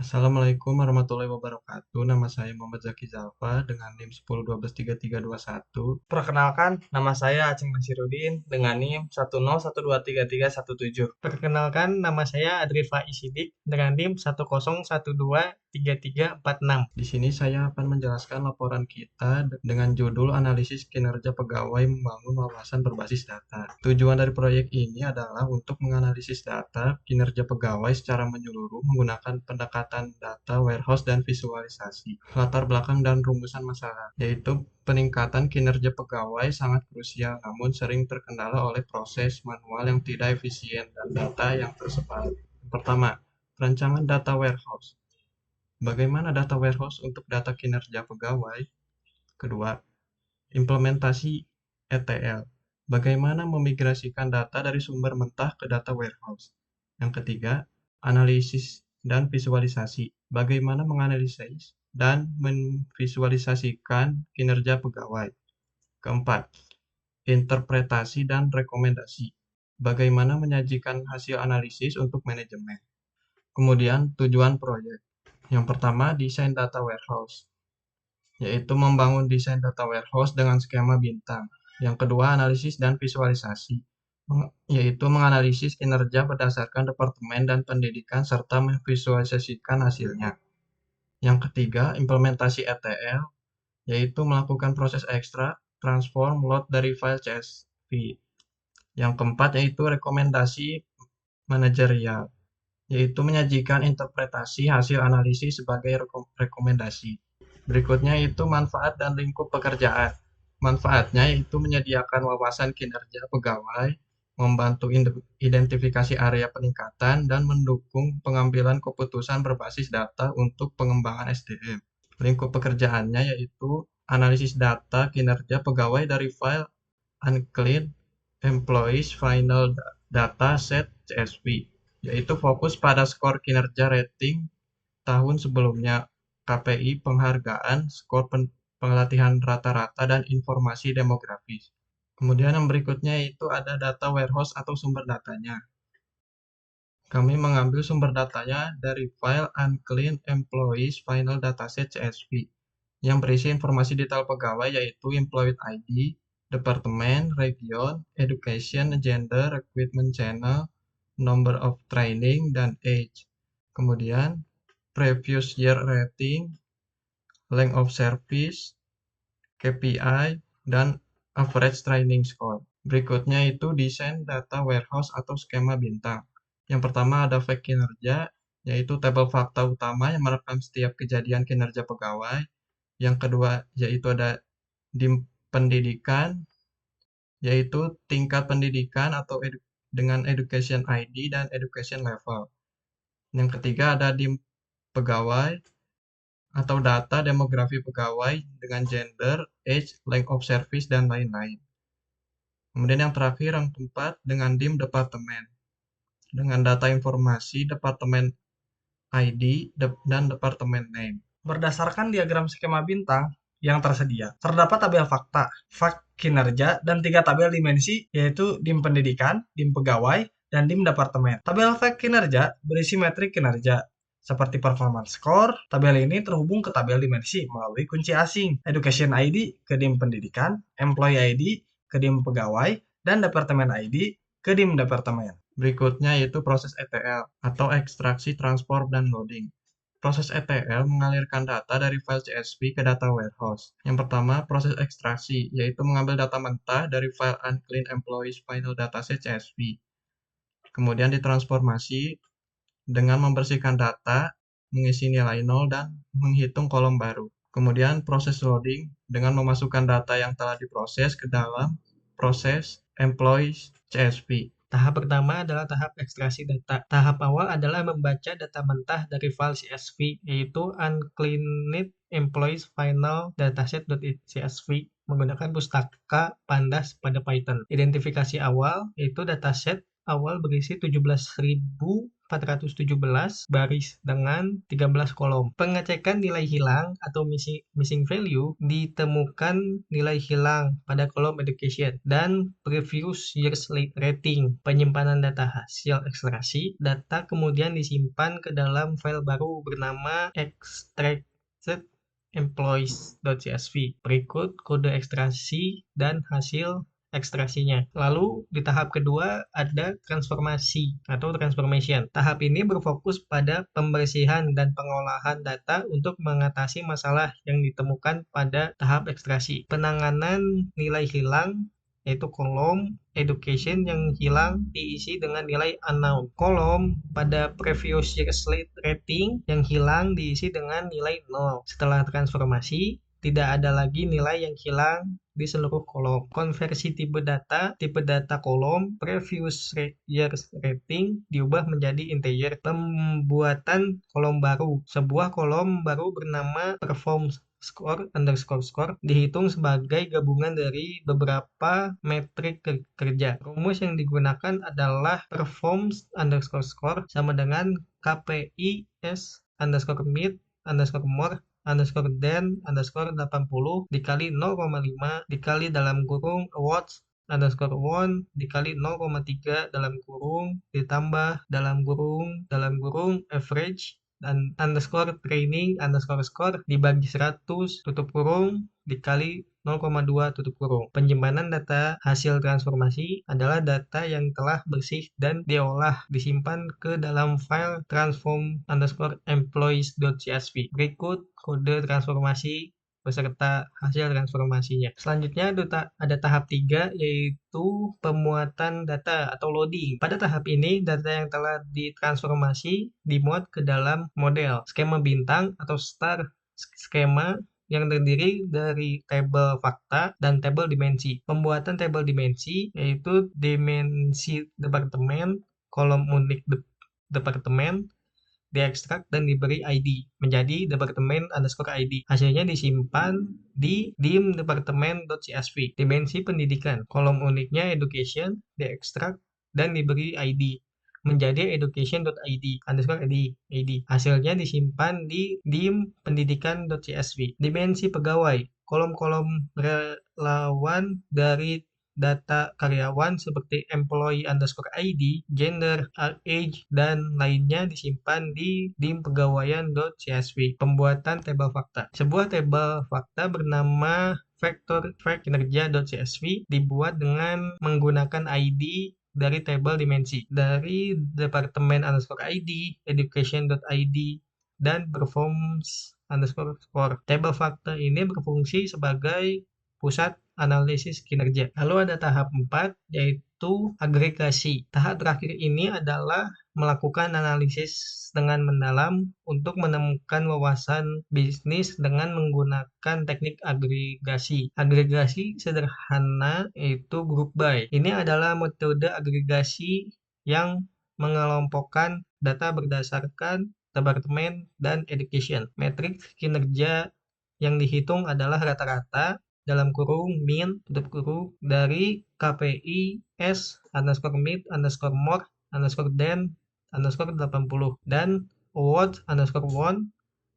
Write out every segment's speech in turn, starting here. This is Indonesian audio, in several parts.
Assalamualaikum warahmatullahi wabarakatuh. Nama saya Muhammad Zaki Zalfa dengan NIM 10123321. Perkenalkan, nama saya Aceng Nasirudin dengan NIM 101233117. Perkenalkan, nama saya Adrifa Isidik dengan NIM 101233346. Di sini saya akan menjelaskan laporan kita dengan judul Analisis Kinerja Pegawai Membangun Wawasan Berbasis Data. Tujuan dari proyek ini adalah untuk menganalisis data kinerja pegawai secara menyeluruh menggunakan pendekatan data warehouse dan visualisasi. Latar belakang dan rumusan masalah, yaitu peningkatan kinerja pegawai sangat krusial namun sering terkendala oleh proses manual yang tidak efisien dan data yang tersebar. Pertama, perancangan data warehouse. Bagaimana data warehouse untuk data kinerja pegawai? Kedua, implementasi ETL. Bagaimana memigrasikan data dari sumber mentah ke data warehouse? Yang ketiga, analisis dan visualisasi. Bagaimana menganalisis dan memvisualisasikan kinerja pegawai? Keempat, interpretasi dan rekomendasi. Bagaimana menyajikan hasil analisis untuk manajemen? Kemudian, tujuan proyek. Yang pertama, desain data warehouse, yaitu membangun desain data warehouse dengan skema bintang. Yang kedua, analisis dan visualisasi, yaitu menganalisis kinerja berdasarkan departemen dan pendidikan serta memvisualisasikan hasilnya. Yang ketiga, implementasi ETL, yaitu melakukan proses ekstrak, transform, load dari file CSV. Yang keempat, yaitu rekomendasi manajerial, yaitu menyajikan interpretasi hasil analisis sebagai rekomendasi. Berikutnya itu manfaat dan lingkup pekerjaan. Manfaatnya yaitu menyediakan wawasan kinerja pegawai, membantu identifikasi area peningkatan, dan mendukung pengambilan keputusan berbasis data untuk pengembangan SDM. Lingkup pekerjaannya yaitu analisis data kinerja pegawai dari file unclean employees final data set CSV, yaitu fokus pada skor kinerja rating tahun sebelumnya, KPI penghargaan, skor pelatihan rata-rata, dan informasi demografis. Kemudian yang berikutnya itu ada data warehouse atau sumber datanya. Kami mengambil sumber datanya dari file unclean employees final dataset CSV yang berisi informasi detail pegawai yaitu employee ID, departemen, region, education, gender, recruitment channel, number of training, dan age. Kemudian previous year rating, length of service, KPI, dan average training score. Berikutnya itu desain data warehouse atau skema bintang. Yang pertama ada fact kinerja, yaitu tabel fakta utama yang merekam setiap kejadian kinerja pegawai. Yang kedua yaitu ada DIM pendidikan, yaitu tingkat pendidikan atau dengan education ID dan education level. Yang ketiga ada DIM pegawai atau data demografi pegawai dengan gender, age, length of service, dan lain-lain. Kemudian yang terakhir, yang keempat, dengan DIM departemen, dengan data informasi departemen ID dan departemen name. Berdasarkan diagram skema bintang yang tersedia, terdapat tabel fakta, fakt kinerja, dan 3 tabel dimensi, yaitu DIM pendidikan, DIM pegawai, dan DIM departemen. Tabel fakt kinerja berisi metrik kinerja, seperti performance score. Tabel ini terhubung ke tabel dimensi melalui kunci asing, education ID ke DIM pendidikan, employee ID ke DIM pegawai, dan departemen ID ke DIM departemen. Berikutnya yaitu proses ETL atau ekstraksi, transform, dan loading. Proses ETL mengalirkan data dari file CSV ke data warehouse. Yang pertama, proses ekstraksi, yaitu mengambil data mentah dari file unclean employees final dataset CSV. Kemudian ditransformasi dengan membersihkan data, mengisi nilai 0, dan menghitung kolom baru. Kemudian proses loading dengan memasukkan data yang telah diproses ke dalam proses employees CSV. Tahap pertama adalah tahap ekstraksi data. Tahap awal adalah membaca data mentah dari file CSV, yaitu uncleaned employees final dataset.csv menggunakan pustaka pandas pada Python. Identifikasi awal yaitu dataset awal berisi 17.000 417 baris dengan 13 kolom. Pengecekan nilai hilang atau missing value ditemukan nilai hilang pada kolom education dan previous years rating. Penyimpanan data hasil ekstraksi, data kemudian disimpan ke dalam file baru bernama extracted employees.csv. Berikut kode ekstraksi dan hasil ekstraksinya. Lalu di tahap kedua ada transformasi atau transformation. Tahap ini berfokus pada pembersihan dan pengolahan data untuk mengatasi masalah yang ditemukan pada tahap ekstraksi. Penanganan nilai hilang yaitu kolom education yang hilang diisi dengan nilai unknown. Kolom pada previous year rating yang hilang diisi dengan nilai 0. Setelah transformasi, tidak ada lagi nilai yang hilang di seluruh kolom. Konversi tipe data kolom previous year rating diubah menjadi integer. Pembuatan kolom baru. Sebuah kolom baru bernama perform score dihitung sebagai gabungan dari beberapa metrik kerja. Rumus yang digunakan adalah perform_score sama dengan KPI S_meet_more _dan_80 dikali 0,5 dikali dalam kurung awards_1 dikali 0,3 dalam kurung ditambah dalam kurung average dan _training_score dibagi 100 tutup kurung dikali 0,2 tutup kurung. Penyimpanan data hasil transformasi adalah data yang telah bersih dan diolah disimpan ke dalam file transform_employees.csv. Berikut kode transformasi beserta hasil transformasinya. Selanjutnya ada tahap 3 yaitu pemuatan data atau loading. Pada tahap ini data yang telah ditransformasi dimuat ke dalam model skema bintang atau star skema yang terdiri dari tabel fakta dan tabel dimensi. Pembuatan tabel dimensi yaitu dimensi departemen, kolom unik departemen, diekstrak dan diberi ID menjadi departemen_ID. Hasilnya disimpan di dim_departemen.csv. Dimensi pendidikan, kolom uniknya education, diekstrak dan diberi ID menjadi education.id_id. Hasilnya disimpan di dim_pendidikan.csv. Dimensi pegawai, kolom-kolom relawan dari data karyawan seperti employee_id, gender, age, dan lainnya disimpan di dim_pegawaian.csv. Pembuatan tabel fakta. Sebuah tabel fakta bernama vector kinerja.csv dibuat dengan menggunakan ID dari tabel dimensi dari departemen_id, education.id, dan performs_score. Tabel fakta ini berfungsi sebagai pusat analisis kinerja. Lalu ada tahap 4 yaitu agregasi. Tahap terakhir ini adalah melakukan analisis dengan mendalam untuk menemukan wawasan bisnis dengan menggunakan teknik agregasi. Agregasi sederhana yaitu group by. Ini adalah metode agregasi yang mengelompokkan data berdasarkan departemen dan education. Metrik kinerja yang dihitung adalah rata-rata dalam kurung min tutup kurung dari KPI S_meet_more _dan_80 dan awards_1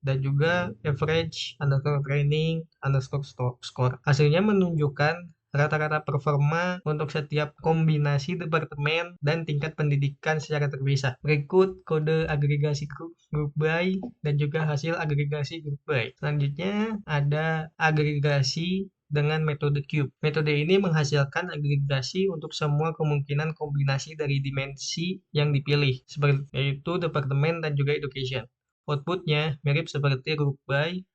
dan juga average_training_score. Hasilnya menunjukkan rata-rata performa untuk setiap kombinasi departemen dan tingkat pendidikan secara terpisah. Berikut kode agregasi group by dan juga hasil agregasi group by. Selanjutnya ada agregasi dengan metode cube. Metode ini menghasilkan agregasi untuk semua kemungkinan kombinasi dari dimensi yang dipilih, seperti yaitu departemen dan juga education. Outputnya mirip seperti group by,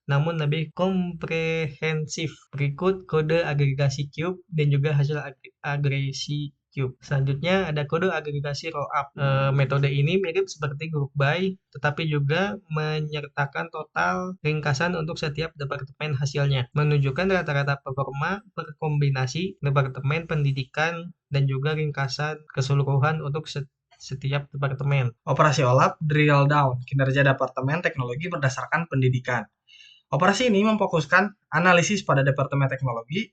namun lebih komprehensif. Berikut kode agregasi cube dan juga hasil agregasi cube. Selanjutnya ada kode agregasi rollup. Metode ini mirip seperti group by, tetapi juga menyertakan total ringkasan untuk setiap departemen hasilnya, menunjukkan rata-rata performa per kombinasi departemen pendidikan dan juga ringkasan keseluruhan untuk setiap departemen. Operasi OLAP drill down kinerja departemen teknologi berdasarkan pendidikan. Operasi ini memfokuskan analisis pada departemen teknologi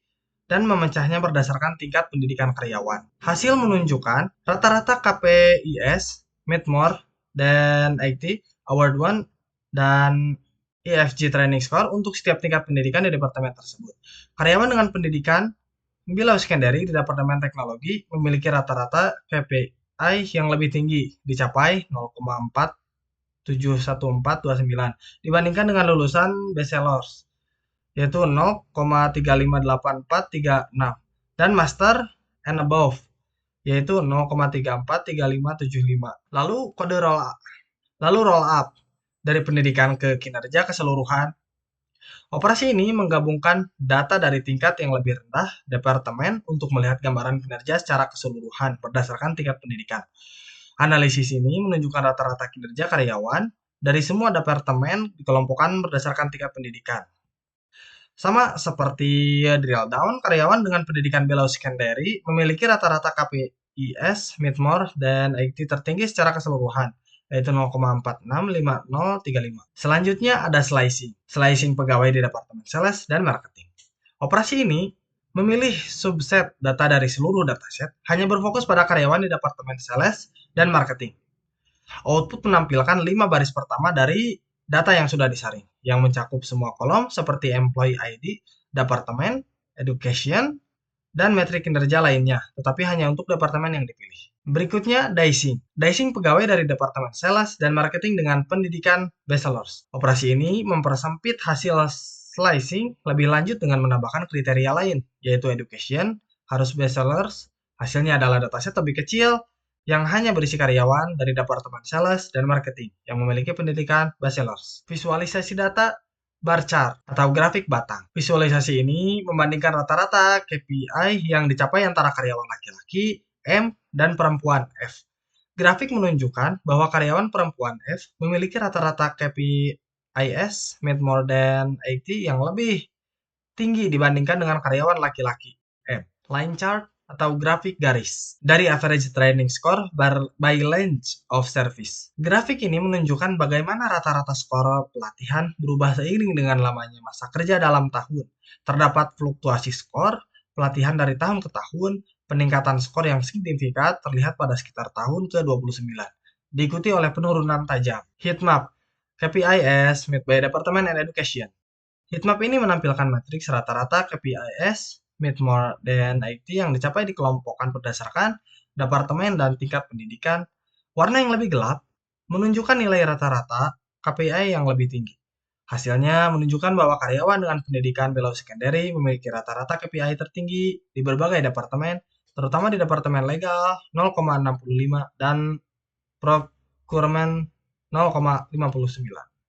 dan memecahnya berdasarkan tingkat pendidikan karyawan. Hasil menunjukkan rata-rata KPIs Meet More dan 80, Award 1, dan EFG Training Score untuk setiap tingkat pendidikan di departemen tersebut. Karyawan dengan pendidikan below secondary di Departemen Teknologi memiliki rata-rata KPI yang lebih tinggi, dicapai 0,4711429 dibandingkan dengan lulusan bachelor's, yaitu 0,3584436, dan master and above, yaitu 0,343575. Lalu roll up dari pendidikan ke kinerja keseluruhan. Operasi ini menggabungkan data dari tingkat yang lebih rendah departemen untuk melihat gambaran kinerja secara keseluruhan berdasarkan tingkat pendidikan. Analisis ini menunjukkan rata-rata kinerja karyawan dari semua departemen dikelompokkan berdasarkan tingkat pendidikan. Sama seperti drill down, karyawan dengan pendidikan below secondary memiliki rata-rata KPIs, Meet More, dan 80 tertinggi secara keseluruhan, yaitu 0,465035. Selanjutnya ada slicing pegawai di Departemen Sales dan Marketing. Operasi ini memilih subset data dari seluruh dataset, hanya berfokus pada karyawan di Departemen Sales dan Marketing. Output menampilkan 5 baris pertama dari data yang sudah disaring, yang mencakup semua kolom seperti Employee ID, Departemen, Education, dan metrik kinerja lainnya, tetapi hanya untuk departemen yang dipilih. Berikutnya, dicing. Dicing pegawai dari Departemen Sales dan Marketing dengan pendidikan bachelor's. Operasi ini mempersempit hasil slicing lebih lanjut dengan menambahkan kriteria lain, yaitu education, harus bachelor's, hasilnya adalah dataset lebih kecil, yang hanya berisi karyawan dari Departemen Sales dan Marketing yang memiliki pendidikan bachelor's. Visualisasi data bar chart atau grafik batang. Visualisasi ini membandingkan rata-rata KPI yang dicapai antara karyawan laki-laki M dan perempuan F. Grafik menunjukkan bahwa karyawan perempuan F memiliki rata-rata KPIs Meet More than 80 yang lebih tinggi dibandingkan dengan karyawan laki-laki M. Line chart atau grafik garis dari average training score by length of service. Grafik ini menunjukkan bagaimana rata-rata skor pelatihan berubah seiring dengan lamanya masa kerja dalam tahun. Terdapat fluktuasi skor pelatihan dari tahun ke tahun. Peningkatan skor yang signifikan terlihat pada sekitar tahun ke-29, diikuti oleh penurunan tajam. Heatmap KPIs Meet by Department and Education. Heatmap ini menampilkan matriks rata-rata KPIs Meet More than 80 yang dicapai dikelompokkan berdasarkan departemen dan tingkat pendidikan. Warna yang lebih gelap menunjukkan nilai rata-rata KPI yang lebih tinggi. Hasilnya menunjukkan bahwa karyawan dengan pendidikan below secondary memiliki rata-rata KPI tertinggi di berbagai departemen, terutama di Departemen Legal 0,65 dan Procurement 0,59.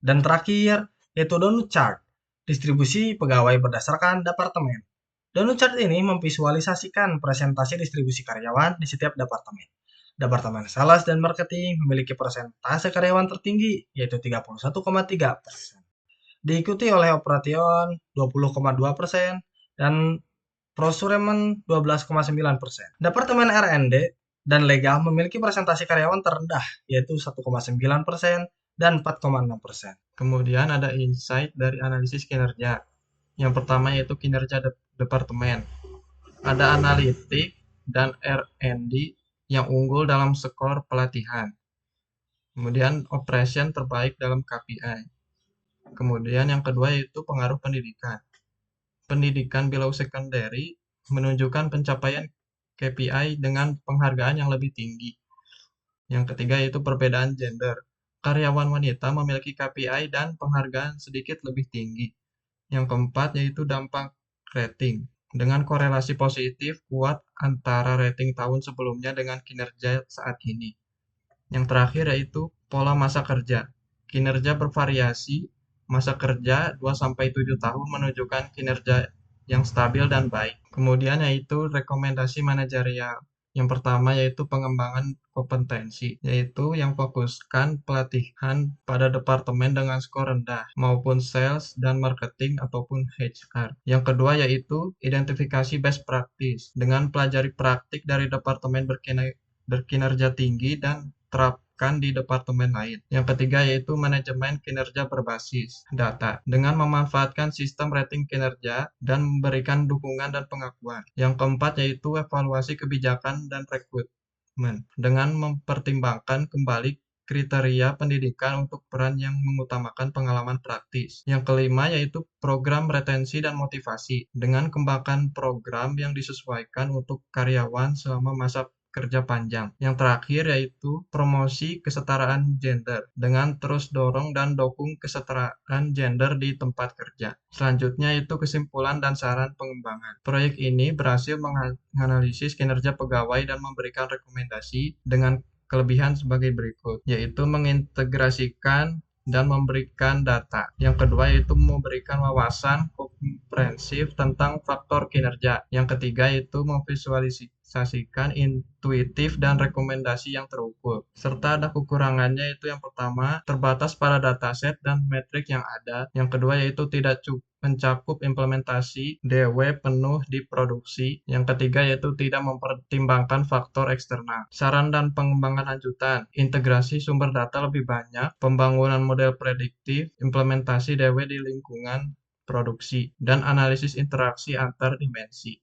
Dan terakhir, yaitu donut chart, distribusi pegawai berdasarkan departemen. Donut chart ini memvisualisasikan presentasi distribusi karyawan di setiap departemen. Departemen Sales dan Marketing memiliki persentase karyawan tertinggi, yaitu 31,3%. Diikuti oleh Operation 20,2% dan Procurement 12,9%. Departemen R&D dan Legal memiliki presentasi karyawan terendah, yaitu 1,9% dan 4,6%. Kemudian ada insight dari analisis kinerja. Yang pertama yaitu kinerja departemen. Ada analitik dan R&D yang unggul dalam skor pelatihan. Kemudian operation terbaik dalam KPI. Kemudian yang kedua yaitu pengaruh pendidikan. Pendidikan below secondary menunjukkan pencapaian KPI dengan penghargaan yang lebih tinggi. Yang ketiga yaitu perbedaan gender. Karyawan wanita memiliki KPI dan penghargaan sedikit lebih tinggi. Yang keempat yaitu dampak rating. Dengan korelasi positif kuat antara rating tahun sebelumnya dengan kinerja saat ini. Yang terakhir yaitu pola masa kerja. Kinerja bervariasi. Masa kerja 2-7 tahun menunjukkan kinerja yang stabil dan baik. Kemudian yaitu rekomendasi manajerial. Yang pertama yaitu pengembangan kompetensi, yaitu yang fokuskan pelatihan pada departemen dengan skor rendah, maupun sales dan marketing ataupun HR. Yang kedua yaitu identifikasi best practice, dengan pelajari praktik dari departemen berkinerja tinggi dan terapkan di departemen lain. Yang ketiga yaitu manajemen kinerja berbasis data, dengan memanfaatkan sistem rating kinerja dan memberikan dukungan dan pengakuan. Yang keempat yaitu evaluasi kebijakan dan rekrutmen, manajemen dengan mempertimbangkan kembali kriteria pendidikan untuk peran yang mengutamakan pengalaman praktis. Yang kelima yaitu program retensi dan motivasi dengan kembangkan program yang disesuaikan untuk karyawan selama masa kerja panjang. Yang terakhir yaitu promosi kesetaraan gender dengan terus dorong dan dukung kesetaraan gender di tempat kerja. Selanjutnya itu kesimpulan dan saran pengembangan. Proyek ini berhasil menganalisis kinerja pegawai dan memberikan rekomendasi dengan kelebihan sebagai berikut, yaitu mengintegrasikan dan memberikan data. Yang kedua yaitu memberikan wawasan komprehensif tentang faktor kinerja. Yang ketiga yaitu memvisualisasikan intuitif dan rekomendasi yang terukur. Serta ada kekurangannya, yaitu yang pertama terbatas pada dataset dan metrik yang ada. Yang kedua yaitu tidak cukup mencakup implementasi DW penuh di produksi. Yang ketiga yaitu tidak mempertimbangkan faktor eksternal. Saran dan pengembangan lanjutan, integrasi sumber data lebih banyak, pembangunan model prediktif, implementasi DW di lingkungan produksi, dan analisis interaksi antar dimensi.